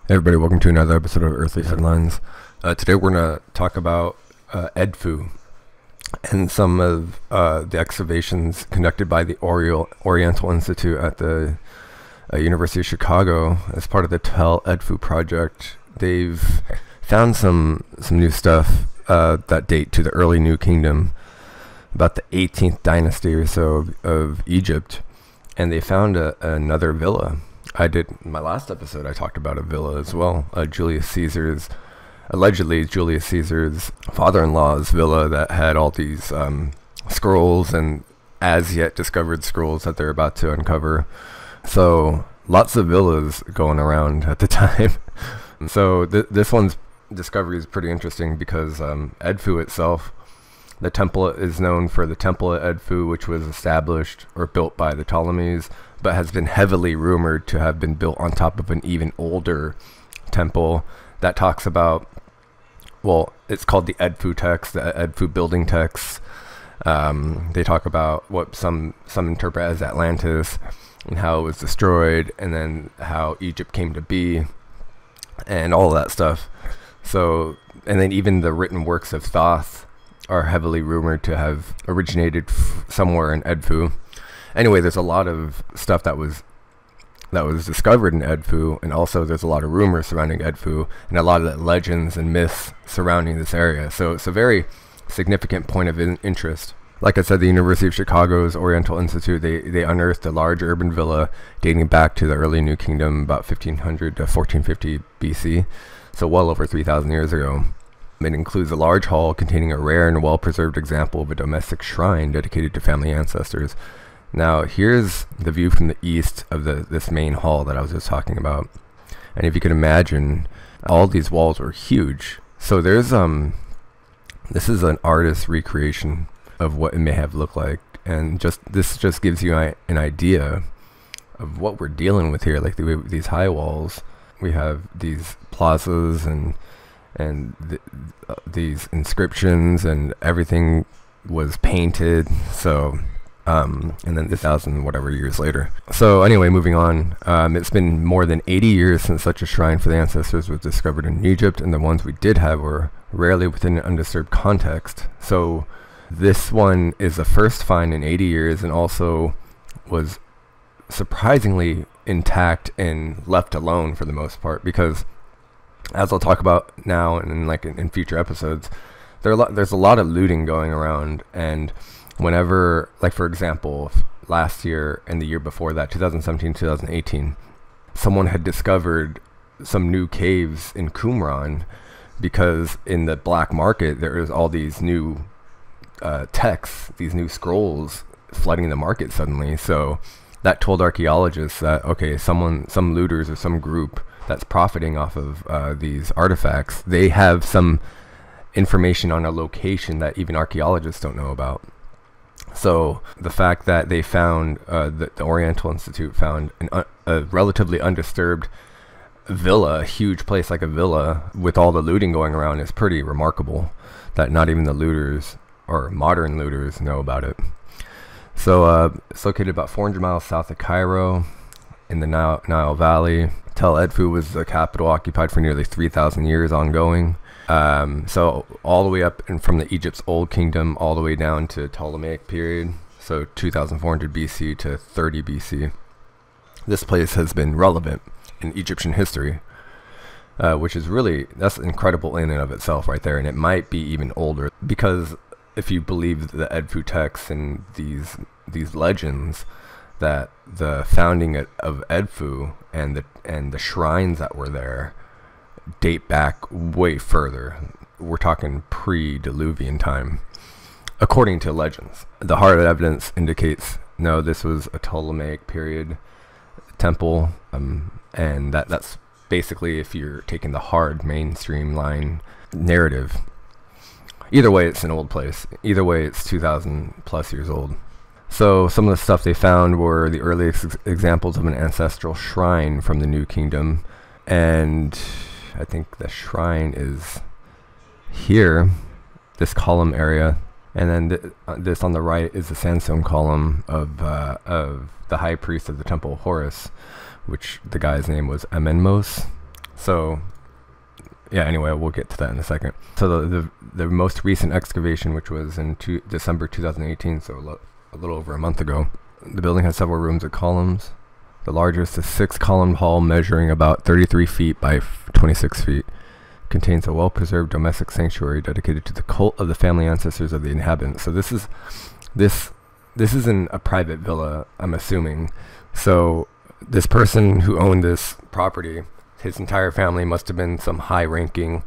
Hey everybody, welcome to another episode of Earthly Headlines. Today we're going to talk about Edfu and some of the excavations conducted by the Oriental Institute at the University of Chicago as part of the Temple of Edfu project. They've found some new stuff that date to the early New Kingdom, about the 18th dynasty or so of Egypt, and they found another villa. In my last episode, I talked about a villa as well, allegedly Julius Caesar's father-in-law's villa that had all these scrolls and as yet discovered scrolls that they're about to uncover. So lots of villas going around at the time. So this one's discovery is pretty interesting because Edfu itself, the temple is known for the Temple of Edfu, which was established or built by the Ptolemies, but has been heavily rumored to have been built on top of an even older temple that talks about, well, it's called the Edfu text, the Edfu Building Texts. They talk about what some interpret as Atlantis and how it was destroyed, and then how Egypt came to be, and all of that stuff. So, and then even the written works of Thoth are heavily rumored to have originated somewhere in Edfu. Anyway, there's a lot of stuff that was discovered in Edfu, and also there's a lot of rumors surrounding Edfu, and a lot of the legends and myths surrounding this area. So it's a very significant point of interest. Like I said, the University of Chicago's Oriental Institute, they unearthed a large urban villa dating back to the early New Kingdom, about 1500 to 1450 BC, so well over 3,000 years ago. It includes a large hall containing a rare and well-preserved example of a domestic shrine dedicated to family ancestors. Now, here's the view from the east of this main hall that I was just talking about. And if you can imagine, all these walls were huge. So there's this is an artist's recreation of what it may have looked like. And this just gives you an idea of what we're dealing with here. Like these high walls, we have these plazas and these inscriptions, and everything was painted. So and then this 1,000 whatever years later. So anyway, moving on, it's been more than 80 years since such a shrine for the ancestors was discovered in Egypt, and the ones we did have were rarely within an undisturbed context. So this one is the first find in 80 years, and also was surprisingly intact and left alone for the most part, because as I'll talk about now and in future episodes, there's a lot of looting going around. And whenever, like for example, last year and the year before that, 2017, 2018, someone had discovered some new caves in Qumran, because in the black market there is all these new texts, these new scrolls flooding the market suddenly. So that told archaeologists that, okay, some looters or some group that's profiting off of these artifacts, they have some information on a location that even archaeologists don't know about. So the fact that they found, the Oriental Institute found a relatively undisturbed villa, a huge place like a villa, with all the looting going around, is pretty remarkable, that not even the looters, or modern looters, know about it. So it's located about 400 miles south of Cairo in the Nile Valley. Tel Edfu was the capital, occupied for nearly 3,000 years ongoing. So all the way up and from the Egypt's Old Kingdom all the way down to Ptolemaic period, so 2400 BC to 30 BC. This place has been relevant in Egyptian history, which is that's incredible in and of itself right there. And it might be even older, because if you believe the Edfu texts and these legends, that the founding of Edfu and the shrines that were there date back way further. We're talking pre-Diluvian time, according to legends. The hard evidence indicates, no, this was a Ptolemaic period temple, and that's basically, if you're taking the hard mainstream line narrative. Either way, it's an old place. Either way, it's 2,000 plus years old. So some of the stuff they found were the earliest examples of an ancestral shrine from the New Kingdom, and I think the shrine is here, this column area, and then this on the right is the sandstone column of the high priest of the Temple of Horus, which the guy's name was Amenmos. So yeah, anyway, we'll get to that in a second. So the most recent excavation, which was in December 2018, so a little over a month ago, the building has several rooms with columns. The largest is 6-column hall measuring about 33 feet by 26 feet. Contains a well-preserved domestic sanctuary dedicated to the cult of the family ancestors of the inhabitants. So this isn't a private villa, I'm assuming. So this person who owned this property, his entire family must have been some high-ranking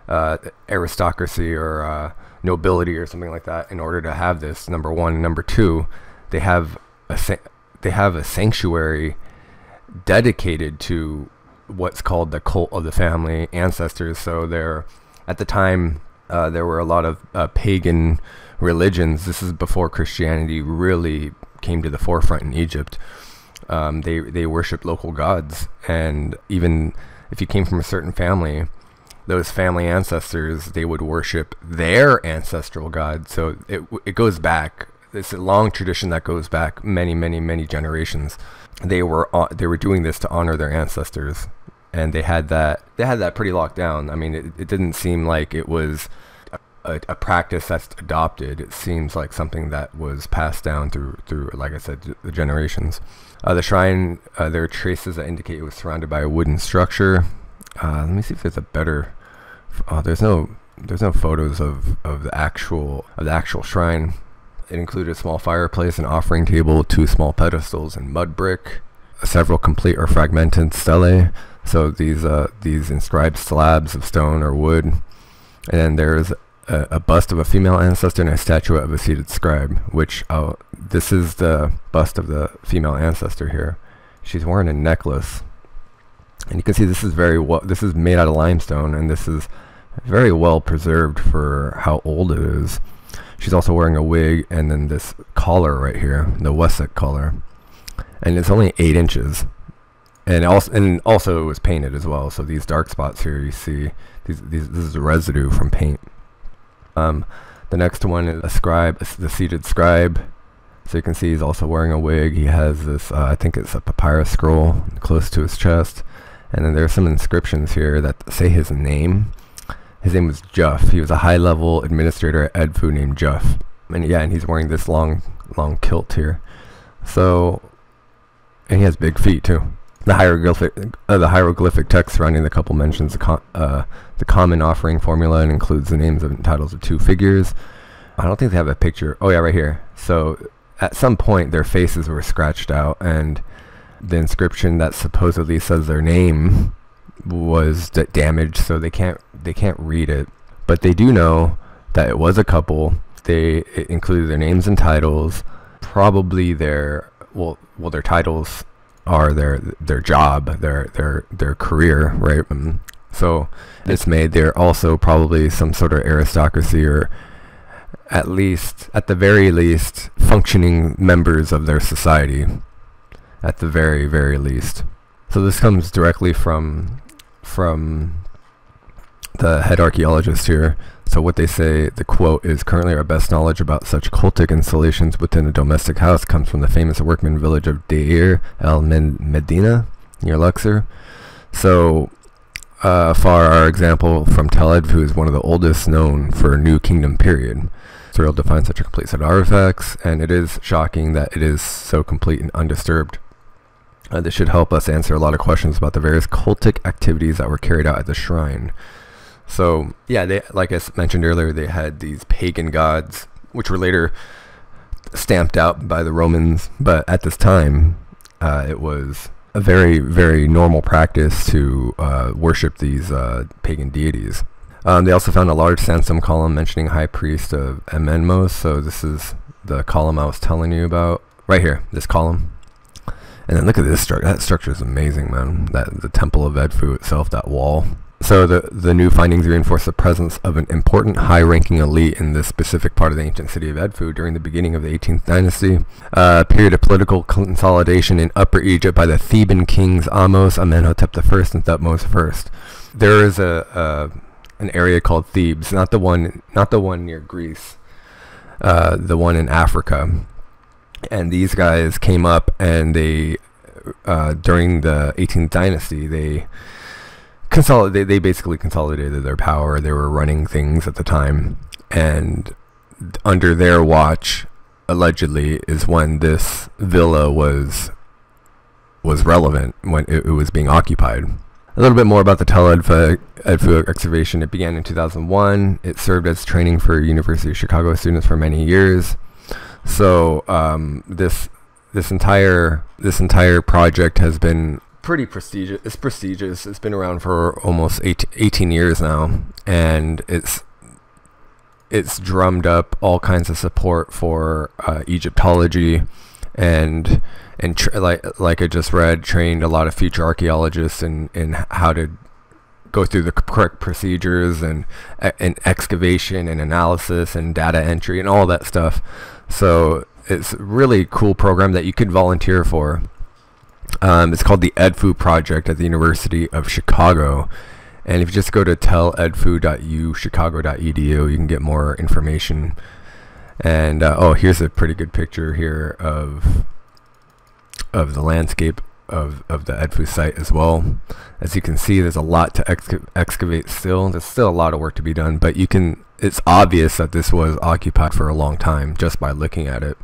aristocracy or nobility or something like that in order to have this. Number one. Number two, they have a sanctuary dedicated to what's called the cult of the family ancestors. So at the time, there were a lot of pagan religions. This is before Christianity really came to the forefront in Egypt. They worshipped local gods, and even if you came from a certain family, those family ancestors, they would worship their ancestral god. So it goes back. It's a long tradition that goes back many generations. They were doing this to honor their ancestors, and they had that pretty locked down. I mean, it didn't seem like it was a practice that's adopted. It seems like something that was passed down through like I said, the generations. The shrine, there are traces that indicate it was surrounded by a wooden structure. Let me see if there's a better. There's no photos of the actual shrine. It included a small fireplace, an offering table, 2 small pedestals, and mud brick, several complete or fragmented stelae. So these inscribed slabs of stone or wood, and then there's a bust of a female ancestor and a statuette of a seated scribe. Which this is the bust of the female ancestor here. She's wearing a necklace, and you can see this is made out of limestone, and this is very well preserved for how old it is. She's also wearing a wig, and then this collar right here, the Wessex collar, and it's only 8 inches, and also it was painted as well. So these dark spots here, you see, this is the residue from paint. The next one is a scribe, the seated scribe. So you can see he's also wearing a wig. He has this, I think it's a papyrus scroll close to his chest, and then there's some inscriptions here that say his name. His name was Juff. He was a high-level administrator at Edfu named Juff. And yeah, and he's wearing this long kilt here. So, and he has big feet too. The hieroglyphic text surrounding the couple mentions the common offering formula and includes the names and titles of 2 figures. I don't think they have a picture. Oh yeah, right here. So at some point their faces were scratched out, and the inscription that supposedly says their name was damaged, so they can't read it. But they do know that it was a couple. It included their names and titles, probably their titles are their job, their career, right? So it's made they're also probably some sort of aristocracy, or at the very least functioning members of their society, at the very least. So this comes directly from the head archaeologist here. So what they say, the quote is, "Currently our best knowledge about such cultic installations within a domestic house comes from the famous workman village of Deir el Medina near Luxor." So far our example from Tel Edfu is one of the oldest known for New Kingdom period. It's real to find such a complete set of artifacts, and it is shocking that it is so complete and undisturbed. This should help us answer a lot of questions about the various cultic activities that were carried out at the shrine. So yeah, they, like I mentioned earlier, they had these pagan gods, which were later stamped out by the Romans. But at this time, it was a very normal practice to worship these pagan deities. They also found a large sandstone column mentioning High Priest of Amenmos. So this is the column I was telling you about right here. This column. And then look at this structure. That structure is amazing, man. The Temple of Edfu itself, that wall. So the new findings reinforce the presence of an important high-ranking elite in this specific part of the ancient city of Edfu during the beginning of the 18th dynasty, period of political consolidation in Upper Egypt by the Theban kings Ahmose, Amenhotep I, and Thutmose I. There is an area called Thebes, not the one near Greece, the one in Africa. And these guys came up, and they during the 18th dynasty, they basically consolidated their power. They were running things at the time, and under their watch, allegedly, is when this villa was relevant, when it was being occupied. A little bit more about the Temple of Edfu excavation. It began in 2001. It served as training for University of Chicago students for many years. So this entire project has been pretty prestigious. It's prestigious. It's been around for almost 18 years now, and it's drummed up all kinds of support for Egyptology, and like I just read, trained a lot of future archaeologists in how to go through the correct procedures and excavation and analysis and data entry and all that stuff. So it's a really cool program that you could volunteer for. It's called the Edfu Project at the University of Chicago. And if you just go to telledfu.uchicago.edu, you can get more information. And here's a pretty good picture here of the landscape of the Edfu site as well. As you can see, there's a lot to excavate still. There's still a lot of work to be done, but it's obvious that this was occupied for a long time just by looking at it.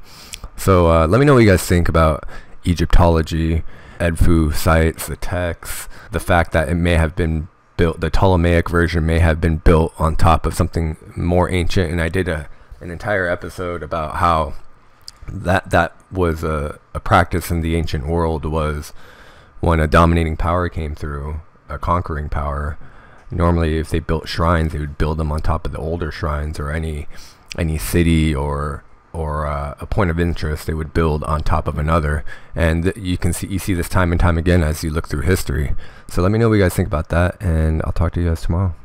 So let me know what you guys think about Egyptology, Edfu sites, the texts, the fact that it may have been built, the Ptolemaic version may have been built on top of something more ancient. And I did an entire episode about how that was a practice in the ancient world. Was when a dominating power came through, a conquering power, normally if they built shrines, they would build them on top of the older shrines, or any city or a point of interest they would build on top of another. And you see this time and time again as you look through history. So let me know what you guys think about that, and I'll talk to you guys tomorrow.